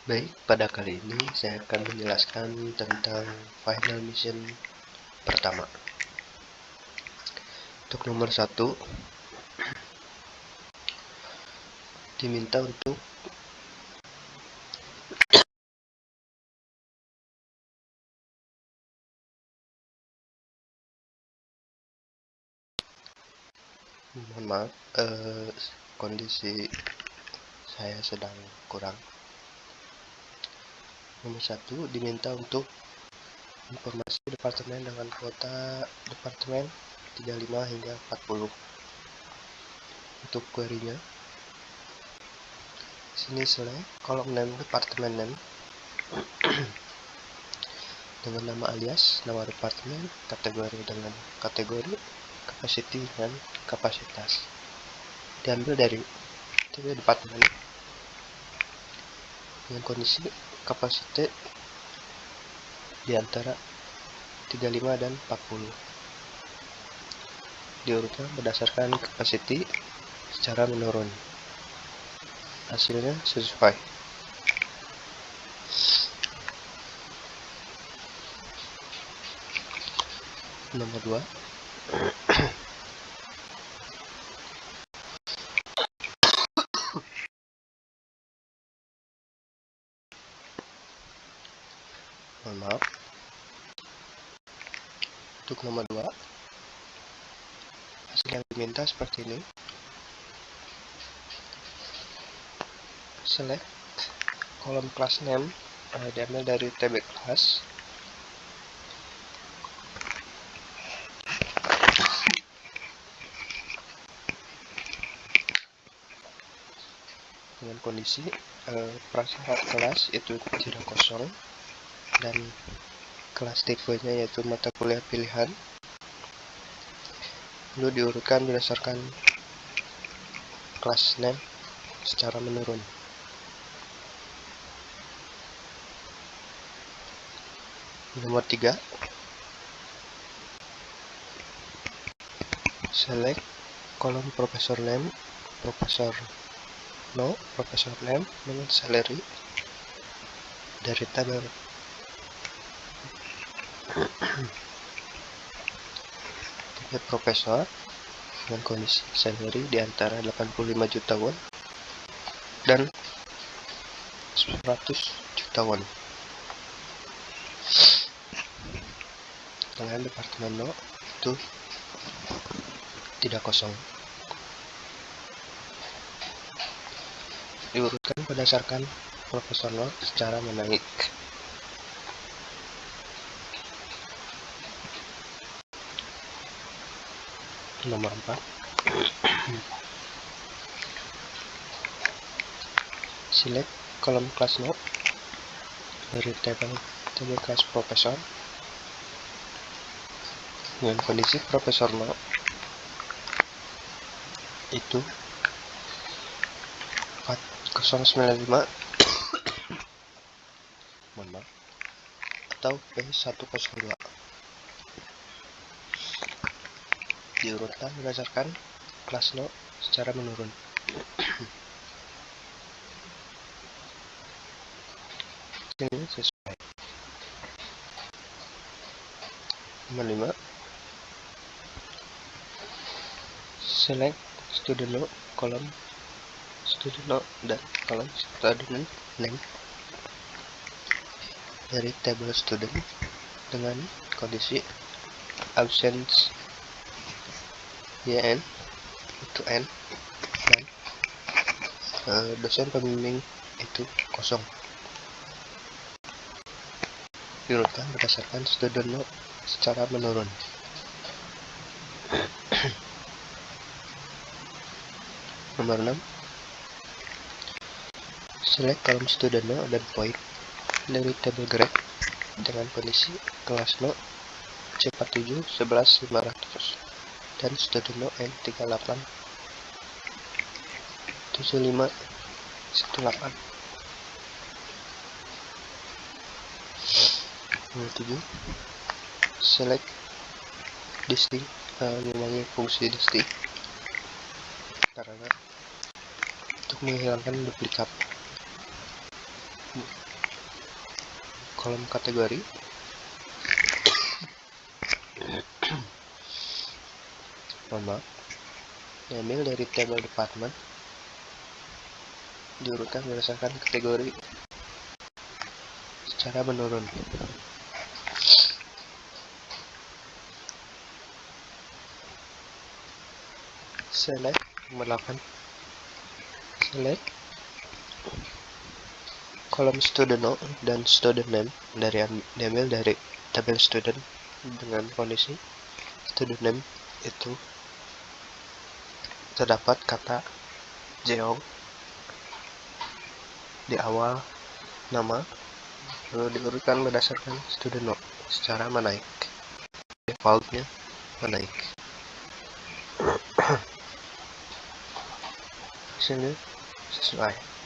Baik, pada kali ini saya akan menjelaskan tentang final mission pertama. Untuk nomor 1, diminta untuk mohon maaf, kondisi saya sedang kurang. Nomor 1, diminta untuk informasi departemen dengan kuota departemen 35 hingga 40. Untuk query-nya, sini select kolom name departemen name dengan nama alias, nama departemen, kategori dengan kategori, capacity dan kapasitas. Diambil dari departemen dengan kondisi kapasitas di antara 35 dan 40. Diurutkan berdasarkan capacity secara menurun. Hasilnya sesuai. Nomor 2, mohon maaf. Untuk nomor 2, hasil yang diminta seperti ini. Select kolom class name, diambil dari tb class. Dengan kondisi prasyarat kelas itu tidak kosong dan kelas tipenya yaitu mata kuliah pilihan. Lalu diurutkan berdasarkan kelas name secara menurun. Nomor 3, select kolom professor name, professor no, professor name dengan salary dari tabel profesor dengan kondisi salary di antara 85 juta won dan 100 juta won. Dengan departemen no itu tidak kosong. Diurutkan berdasarkan profesor no secara menaik. Nomor 4, select kolom class no dari tabel class profesor dengan kondisi profesor no itu 4095 mohon maaf, atau P102. Diurutkan berdasarkan kelas no secara menurun. Ini sesuai. Nomor 5, select student no kolom student no dan kolom student name dari table student dengan kondisi absence YN itu N dan dosen pembimbing itu kosong. Diurutkan berdasarkan student no secara menurun. Nomor 6, select kolom student no dan point dari table grade dengan kondisi kelas no C47 11500 dan student no N38 7518. Nomor 7, select distinct, memanggil fungsi distinct karena untuk menghilangkan duplikat. kolom kategori. Nama diambil dari tabel departemen, diurutkan berdasarkan kategori secara menurun. Select nomor 8. Select kolom student name dan student name diambil dari tabel student dengan kondisi student name itu terdapat kata Jeong di awal nama, lalu diurutkan berdasarkan student name secara menaik, defaultnya menaik. Hasilnya sesuai.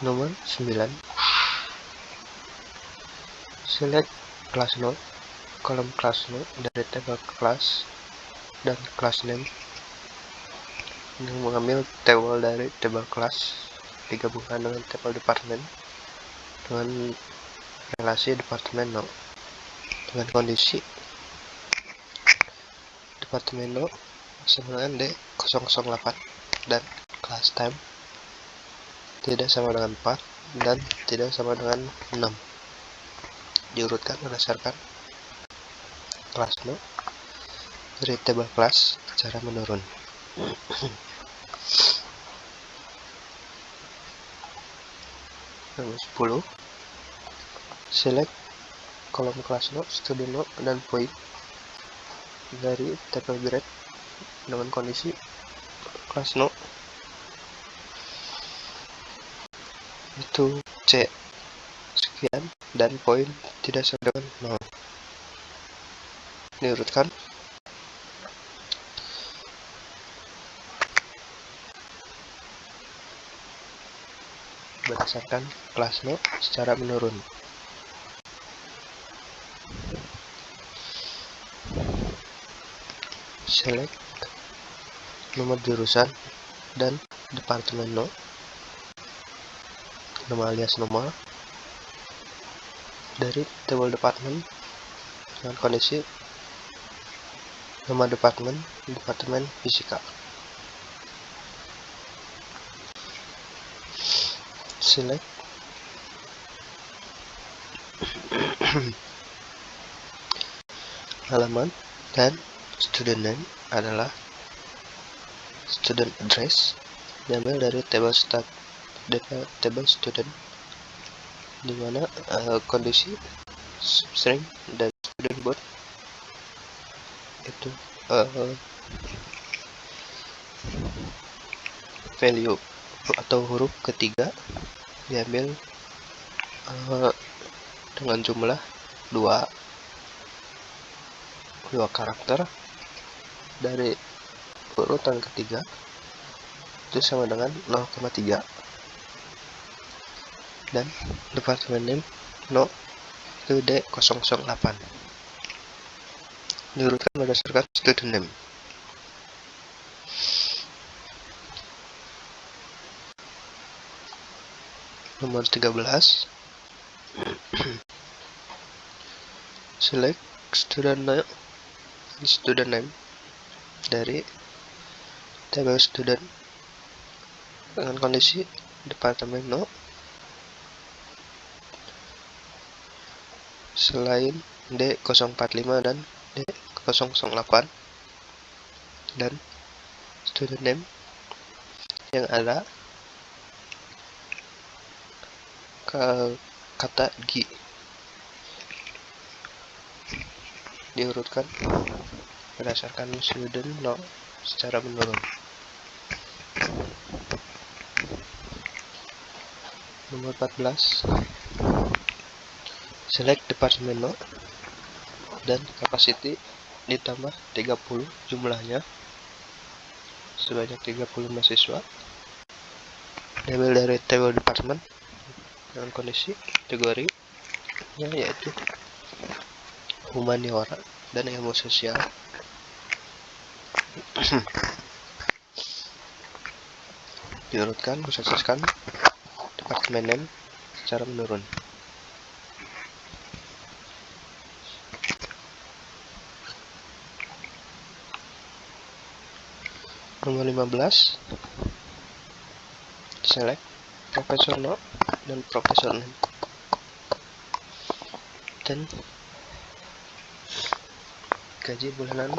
Nomor 9. Select class node, kolom class node dari tabel class dan class name yang mengambil tabel dari tabel class digabungkan dengan tabel departemen dengan relasi departemen node dengan kondisi departemen node sama dengan D008 dan class time tidak sama dengan 4 dan tidak sama dengan 6. Diurutkan berdasarkan kelas node dari tabel kelas secara menurun. Nomor 10. Select kolom kelas node, student node, dan point dari tabel grade dengan kondisi kelas node itu C sekian dan poin tidak sama dengan 0. Diurutkan berdasarkan kelas node secara menurun. Select nomor jurusan dan departemen node, nama alias nomor dari tabel departemen dengan kondisi nama departemen fisika. Select halaman dan student name adalah student address diambil dari tabel student di mana kondisi substring dan student board itu value atau huruf ketiga diambil dengan jumlah 2 karakter dari urutan ketiga itu sama dengan 0,3 dan departemen name no itu D008. Diurutkan berdasarkan student name. Nomor 13. Select student name dari tabel student dengan kondisi departemen no selain D045 dan D008 dan student name yang ada kata G. Diurutkan berdasarkan student name secara menurun. Nomor 14. Select departemen node dan capacity ditambah 30 jumlahnya sebanyak 30 mahasiswa diambil dari tabel departemen dengan kondisi kategori yaitu humaniora dan ilmu sosial. Diurutkan berdasarkan departemen name secara menurun. Nomor 15, select profesor no dan profesor name. Dan gaji bulanan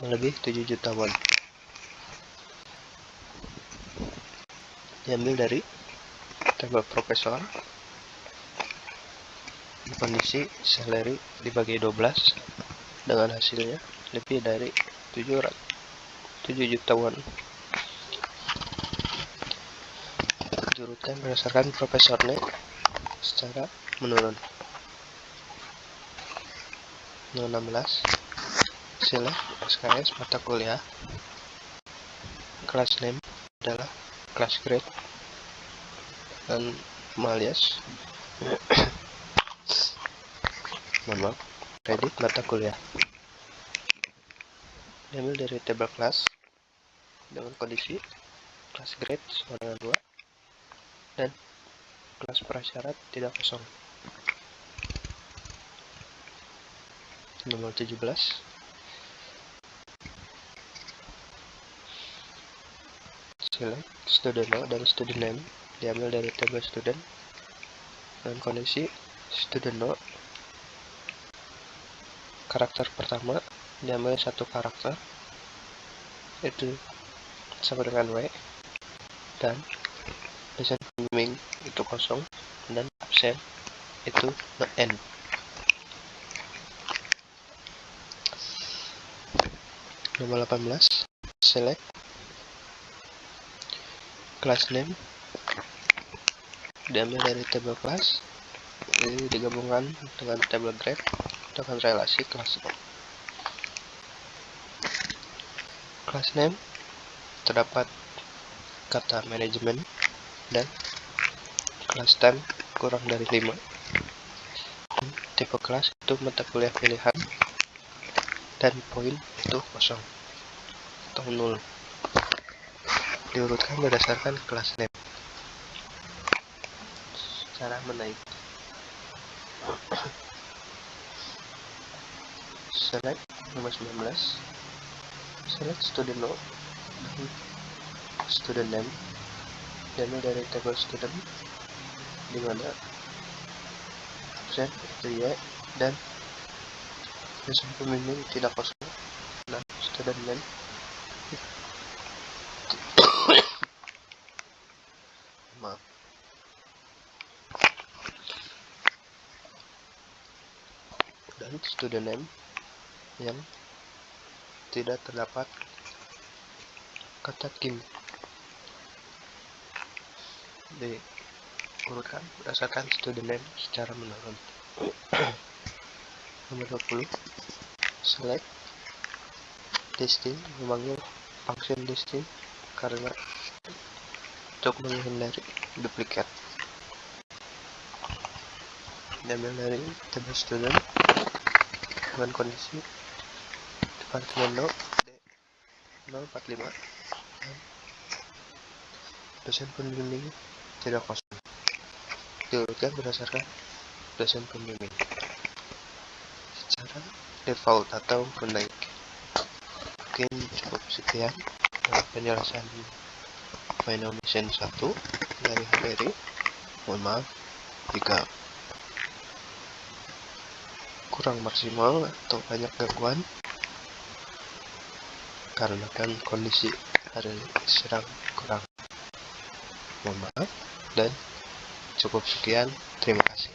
melebihi 7 juta won. Diambil dari tabel profesor, kondisi salary dibagi 12 dengan hasilnya lebih dari 7 juta won. Diurutkan berdasarkan profesornya secara menurun. Nomor 16, select SKS mata kuliah. Class name adalah class grade dan alias nama kredit mata kuliah. Diambil dari tabel kelas dengan kondisi kelas grade sama dengan 2 dan kelas prasyarat tidak kosong. Nomor 17, select student no dan student name. Diambil dari tabel student dengan kondisi student no karakter pertama diambil satu karakter, itu sama dengan W, dan dosen pembimbing itu kosong dan absen itu N. Nomor 18, select class name. Diambil dari tabel kelas, jadi digabungkan dengan tabel grade dengan relasi kelas. Class name terdapat kata manajemen dan class time kurang dari 5. Tipe kelas itu mata kuliah pilihan dan poin itu kosong atau 0. Diurutkan berdasarkan kelas name secara menaik. Select nomor 19, select student no dan student name. Diambil dari tabel student di mana absen itu Y dan dosen pembimbing tidak kosong dan student name maaf dan student name yang tidak terdapat kata Kim. Diurutkan berdasarkan student name secara menurun. Nomor 20, select distinct. Memanggil function distinct karena untuk menghindari duplikat. Diambil dari tabel student dengan kondisi departemen no D045 dan dosen pembimbing tidak kosong. Diurutkan berdasarkan dosen pembimbing secara default atau menaik. Mungkin cukup sekian penjelasan final mission 1 dari HPRI. Mohon maaf jika kurang maksimal atau banyak gangguan karena kan kondisi hari ini sedang kurang. Mohon maaf dan cukup sekian. Terima kasih.